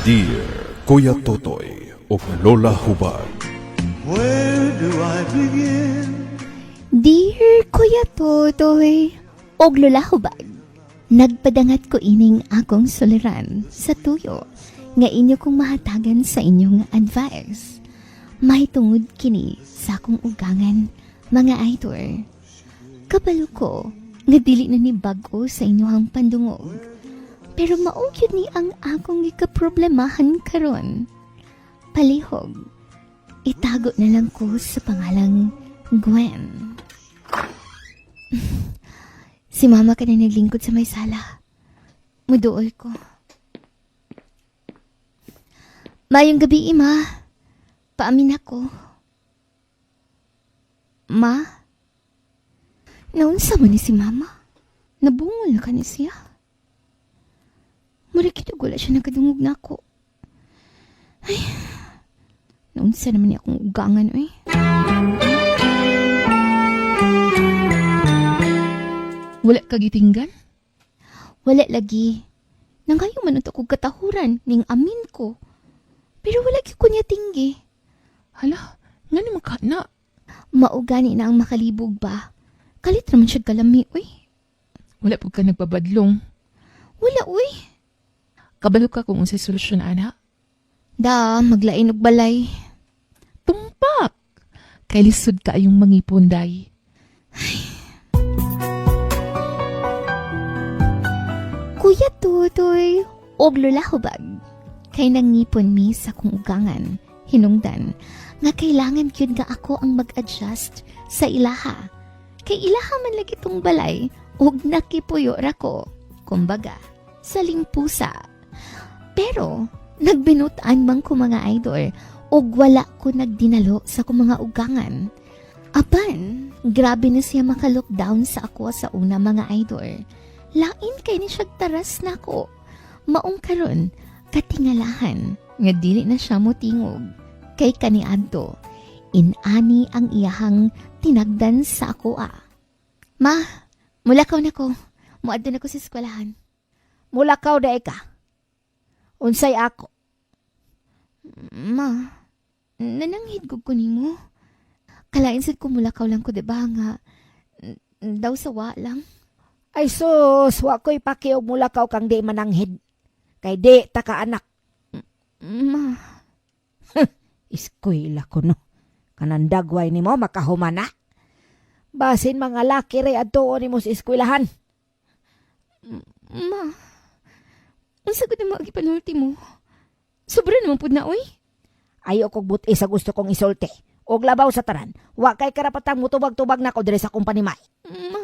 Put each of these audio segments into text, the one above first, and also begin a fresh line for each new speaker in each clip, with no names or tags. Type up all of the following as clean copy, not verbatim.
Dear Kuya Totoy o Lola Hubad.
Where do I begin?
Dear Kuya Totoy og Lola Hubad, nagpadangat ko ining akong suliran sa tuyo nga inyo kong mahatagan sa inyong advice. Mahitungod kini sa akong ugangan, mga idol. Kabalo ko nga dili na ni bago sa inyohang pandungog. Pero maugyod ni ang akong ikaproblemahan karon. Palihog, itago na lang ko sa pangalang Gwen. Si mama ka na naglingkod sa may sala. Muduol ko. Mayong gabi, ma. Paamin ako. Ma? Naunsa mo ni si mama? Nabungol na ka ni siya. Marakit wala siya nagkadungog na ako. Ay, naunsa naman niya akong ugangan, oy.
Wala kagitinggan?
Wala lagi. Nangayo man ito kong katahuran ning amin ko. Pero wala ko niya tinggi.
Hala, nga naman ka na.
Maugani na ang makalibog ba? Kalit naman siya kalami, uy.
Wala po ka nagpabadlong.
Wala, uy.
Kabalo ka kung unsay solusyon, ana.
Da, maglain og balay.
Tumpak! Kay lisod ka ayong mangipon, day.
Kuya Tutoy, og Lola Hubag. Kay nangipon mi sa kong ugangan, hinungdan, nga kailangan yun nga ako ang mag-adjust sa ilaha. Kay ilaha man lagi tong balay, og nakipuyo ra ko. Kumbaga, saling pusa. Pero, nagbinutaan man ko mga idol, og wala ko nagdinalo sa kong mga ugangan. Apan, grabe na siya maka-lockdown sa ako sa una mga idol. Lain kay ni siya taras na ko. Maong karon, katingalahan, nga dili na siya motingog. Kay kaniadto, inani ang iyahang tinagdan sa ako Ma, mulakaw na ko. Muadto na ko sa eskwelahan.
Mulakaw daay ka. Unsay ako.
Ma, nananghidgog ko nimo. Kalain sad ko mulakaw lang ko, diba nga? Daw sawa lang.
Ay sus, wa ko'y pakiog mulakaw kang di mananghid. Kay di taka anak.
Ma,
Iskwela ko no. Kanandagway ni mo makahumana. Basin mga laki rin adtoon ni mo sa eskwelahan.
ma, ang sagot na mga ipanulti mo. Sobra naman po na, oy.
Ayaw kong buti sa gusto kong isulti. Og labaw sa tanan. Wa kay karapatang mutubag-tubag na ko dire sa kumpani may.
Ma.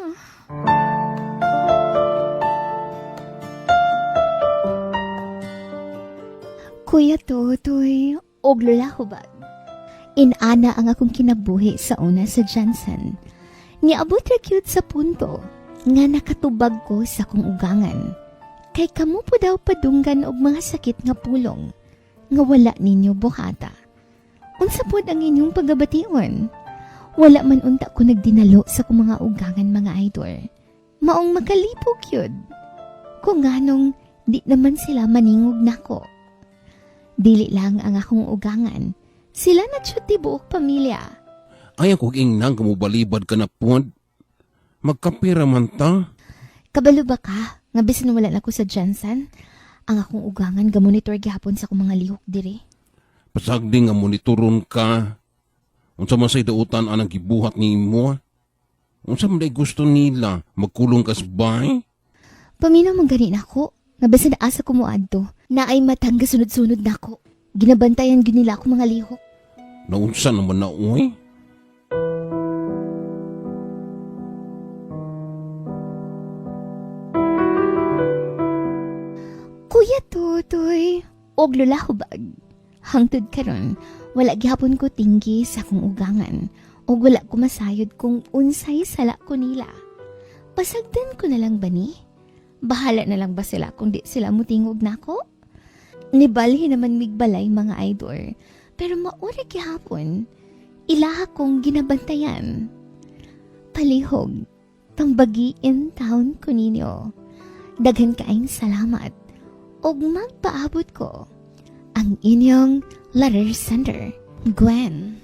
Kuya Totoy, og Lola Hubad. Inana ang akong kinabuhi sa una sa Johnson. Niabot ra cute sa punto nga nakatubag ko sa kong ugangan. Kay kamo po daw padunggan og mga sakit nga pulong nga wala ninyo buhata. Unsa pod ang inyong pagabation? Wala man unta ko nagdinalo sa kong mga ugangan mga idol. Maong makalipog yun. Kung ganong di naman sila maningog nako. Dili lang ang akong ugangan. Sila na tsuti buok pamilya.
Ay ako ingnang kamubalibad ka na pod. Magkapira man ta.
Kabalo ba ka? Nga bisan wala na ko sa Jansan, ang akong ugangan gamonitor gihapon sa akong mga lihok diri.
Pasagdi nga monitoron ka. Unsa man say dautan anang gibuhat ni mo? Unsa man day gusto nila magkulong ka sa bay?
Paminaw man gani nako. Nga bisan asa ko moadto, na ay matangga sunod-sunod nako. Ginabantayan gyud nila ako mga lihok.
Naunsa naman na uy?
Kuya Tutoy, og Lola Hubag. Hangtod karon, wala gihapon ko tinggi sa akong ugangan og wala ko masayod kung unsay sala ko nila. Pasagdan ko na lang ba ni? Bahala na lang ba sila kung di sila mutingog nako? Nibalhi naman migbalay mga idol, pero maura gihapon, ilaha kong ginabantayan. Palihog, pambagi in town ko ninyo. Daghan kaayong salamat. Og magpaabot ko. ang inyong letter sender, Gwen.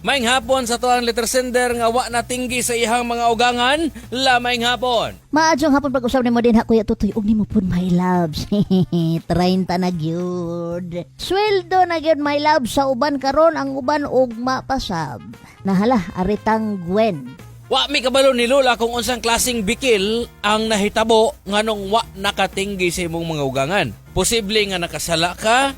Maing hapon sa to ang letter sender nga wa na tinggi sa ihang mga ugangan. Maing hapon.
Maadyong hapon pag-usap ni mo din ha, Kuya Tutoy, og ni mo po, my loves. 30 na gyud. Sweldo na gyud, my love, sa uban karon ang uban ugma pasab. Nahala, aritang Gwen.
Wa mi kabalo ni Lola kung unsang klasing bikil ang nahitabo nganong wa nakatinggi sa imong mga ugangan. Posible nga nakasala ka,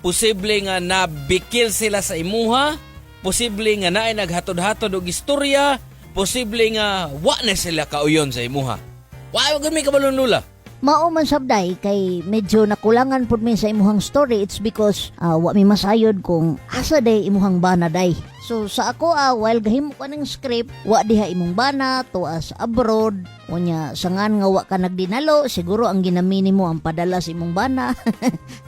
posible nga nabikil sila sa imuha, posible nga naay naghatod-hatod og istorya, posible nga wa na sila kauyon sa imuha. Wa gami kabalo ni Lola.
Mao man sabday kay medyo nakulangan pud mi sa imuhang story. It's because wa mi masayod kung asa day imuhang bana day. So sa ako while gahimo ka ng script, wa diha imong bana to as abroad. Unya sangan nga wa ka nagdinalo, siguro ang ginamini mo ang padala sa imong bana.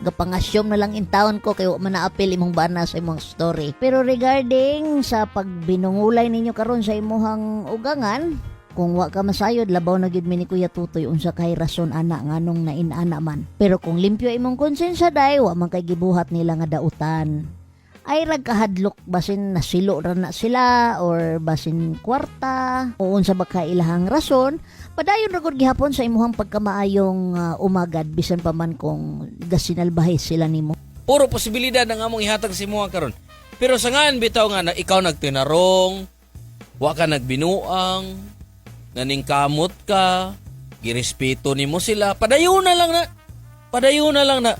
Gapangasyom na lang in town ko kay wa man na-appeal imong bana sa imong story. Pero regarding sa pagbinungulay ninyo karon sa imuhang ugangan, kung wa ka masayod, labaw na gyud mi ni Kuya Tutoy unsa kay rason ana nganong nainana man. Pero kung limpyo imong konsensya day, wa man kay gibuhat nila nga dautan. Ay ragkahadlok basin nasilo ra na sila or basin kwarta o unsa ba ka ilahang rason, padayon ra gud gihapon sa imuhang pagkamaayong umagad bisan pa man kung gasinalbahay sila nimo.
Puro posibilidad ang among ihatag sa imuha karon. Pero sangan bitaw nga na ikaw nagtinarong, wa ka nagbinuang, naningkamot ka, girespeto nimo sila, padayon na lang na.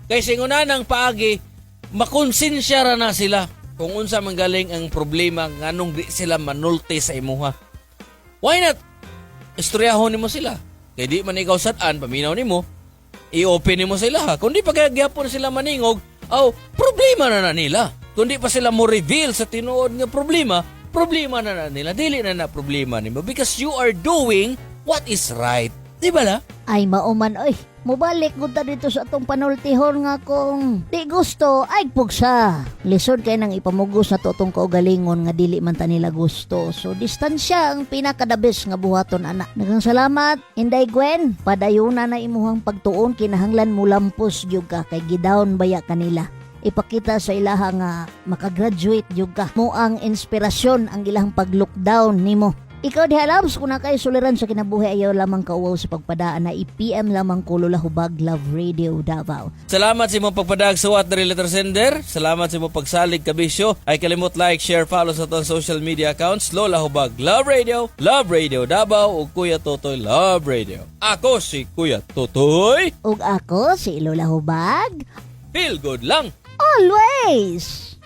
Kay singuna ng paagi, makonsensya ra na sila kung unsa manggaling ang problema nganong di sila manulti sa imuha. Why not? Istoryahon nimo sila. Kay di man ikaw sad-an, paminaw nimo, i-open nimo sila ha. Kung di pa kaya gyapon sila maningog, problema na nila. Kung di pa sila mo reveal sa tinuod nga problema na nila, dili na problema nimo because you are doing what is right. Di ba la?
Ay mauman oy, mubalik gud ta dito sa atong panultihon nga kung di gusto ay pugsa. Lisod kay nang ipamugos na to tong kaugalingon nga dili man ta nila gusto. So distansya ang pinakadabis nga buhaton ana. Daghang salamat Inday Gwen, padayuna na imuhang pagtuon kinahanglan mo lampos gyud ka kay gidown baya kanila. Ipakita sa ilaha nga makagraduate jud ka. Mo ang inspirasyon ang ilahang pag-lockdown nimo. Ikaw diha loves kung na kayo suliran sa kinabuhi ayaw lamang kauwaw sa pagpadaan na i-PM lamang ko Lola Hubag Love Radio Davao.
Salamat sa imong pagpadag sa what the letter sender. Salamat sa imong pagsalig kabisyo. Ay kalimot like, share, follow sa atong social media accounts. Lola Hubag Love Radio Davao ug Kuya Totoy Love Radio. Ako si Kuya Totoy.
Ug ako si Lola Hubag.
Feel good lang.
Always!